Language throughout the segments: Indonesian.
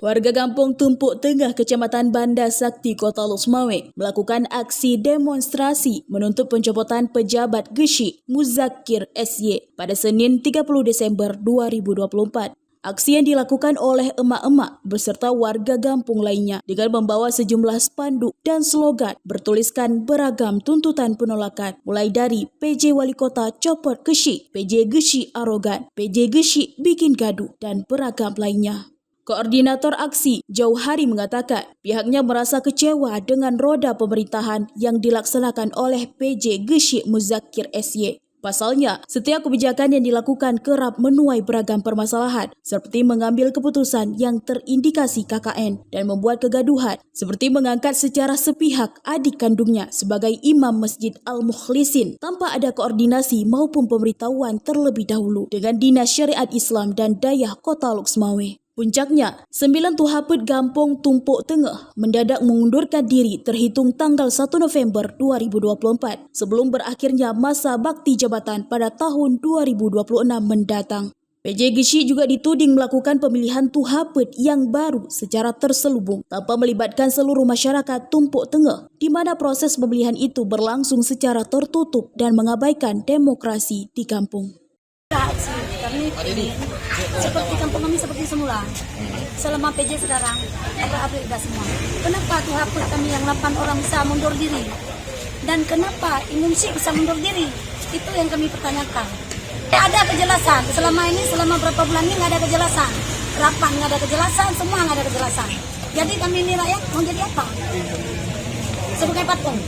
Warga Kampung Tumpuk Tengah, Kecamatan Banda Sakti, Kota Lok Sumawe melakukan aksi demonstrasi menuntut pencopotan pejabat Gesyik Muzakir SY pada Senin 30 Desember 2024. Aksi yang dilakukan oleh emak-emak beserta warga kampung lainnya dengan membawa sejumlah spanduk dan slogan bertuliskan beragam tuntutan penolakan, mulai dari PJ Wali Kota copot Gesyik, PJ Gesyik arogan, PJ Gesyik bikin gaduh, dan beragam lainnya. Koordinator aksi Jauhari mengatakan pihaknya merasa kecewa dengan roda pemerintahan yang dilaksanakan oleh PJ Gesyik Muzakir SY. Pasalnya, setiap kebijakan yang dilakukan kerap menuai beragam permasalahan, seperti mengambil keputusan yang terindikasi KKN dan membuat kegaduhan, seperti mengangkat secara sepihak adik kandungnya sebagai imam Masjid Al-Mukhlisin tanpa ada koordinasi maupun pemberitahuan terlebih dahulu dengan Dinas Syariat Islam dan Dayah Kota Lok Sumawe. Puncaknya, 9 Tuhaput Kampung Tumpuk Tengah mendadak mengundurkan diri terhitung tanggal 1 November 2024 sebelum berakhirnya masa bakti jabatan pada tahun 2026 mendatang. PJ Gesyik juga dituding melakukan pemilihan Tuhaput yang baru secara terselubung tanpa melibatkan seluruh masyarakat Tumpuk Tengah, di mana proses pemilihan itu berlangsung secara tertutup dan mengabaikan demokrasi di kampung. Kami seperti kampung kami seperti semula selama PJ sekarang apa sudah semua. Kenapa Tuhaput kami yang 8 orang bisa mundur diri dan kenapa Imumsi bisa mundur diri? Itu yang kami pertanyakan. Tidak ada kejelasan selama ini, selama berapa bulan ini nggak ada kejelasan. Rapat nggak ada kejelasan, semua nggak ada kejelasan. Jadi kami ini rakyat mau jadi apa? Sebagai patung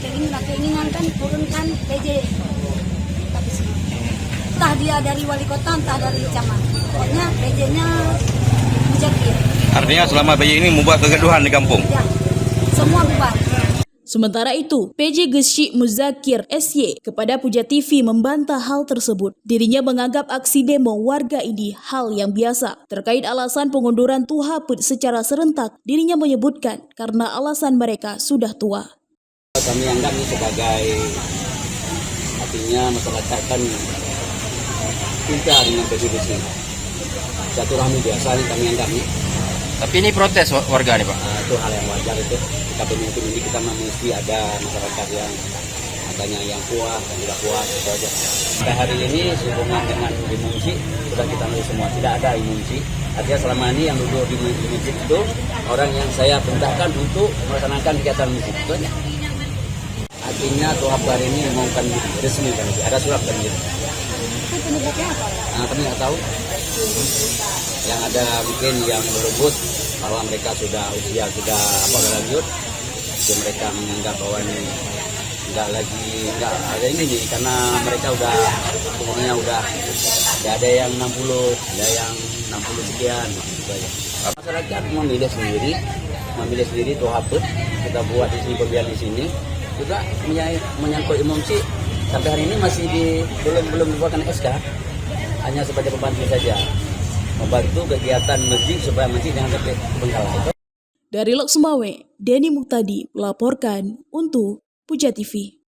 keinginan kan turunkan PJ. Entah dia dari wali kota, entah dari camat. Pokoknya PJ-nya Muzakir. Artinya selama PJ ini membuat kegaduhan di kampung? Ya, semua bubar. Sementara itu, PJ Gesyik Muzakir SY kepada Puja TV membantah hal tersebut. Dirinya menganggap aksi demo warga ini hal yang biasa. Terkait alasan pengunduran Tuhaput secara serentak, dirinya menyebutkan karena alasan mereka sudah tua. Kami anggap ini sebagai artinya masyarakat kan cinta dengan PJ silaturahmi biasa nih kami anggap nih. Tapi ini protes warga nih Pak? Itu hal yang wajar itu. Kita pemimpin ini kita mesti ada masyarakat yang katanya yang puas dan tidak puas itu aja. Pada hari ini sehubungan dengan Imumsi sudah kita lihat semua tidak ada Imumsi. Artinya selama ini yang duduk di masjid itu orang yang saya perintahkan untuk melaksanakan kegiatan masjid itu aja. Artinya Tuhaput hari ini mengumumkan resmi kan, ada surat kan gitu. Nah, kami nggak tahu. Yang ada mungkin yang berebut bahwa mereka sudah usia sudah lanjut, jadi mereka menganggap bahwa ini nggak ada ini nih karena mereka udah umurnya udah ada yang 60, ada yang 60 sekian gitu aja. Masyarakat memilih sendiri Tuhaput kita buat di sini pemilihan di sini juga menyangkut Imumsi sampai hari ini masih belum dibuatkan SK, hanya sebagai pembantu saja, membantu kegiatan masjid supaya masjid jangan sampai bengkalai. Dari Lok Sumawe, Denny Muktadi melaporkan untuk Puja TV.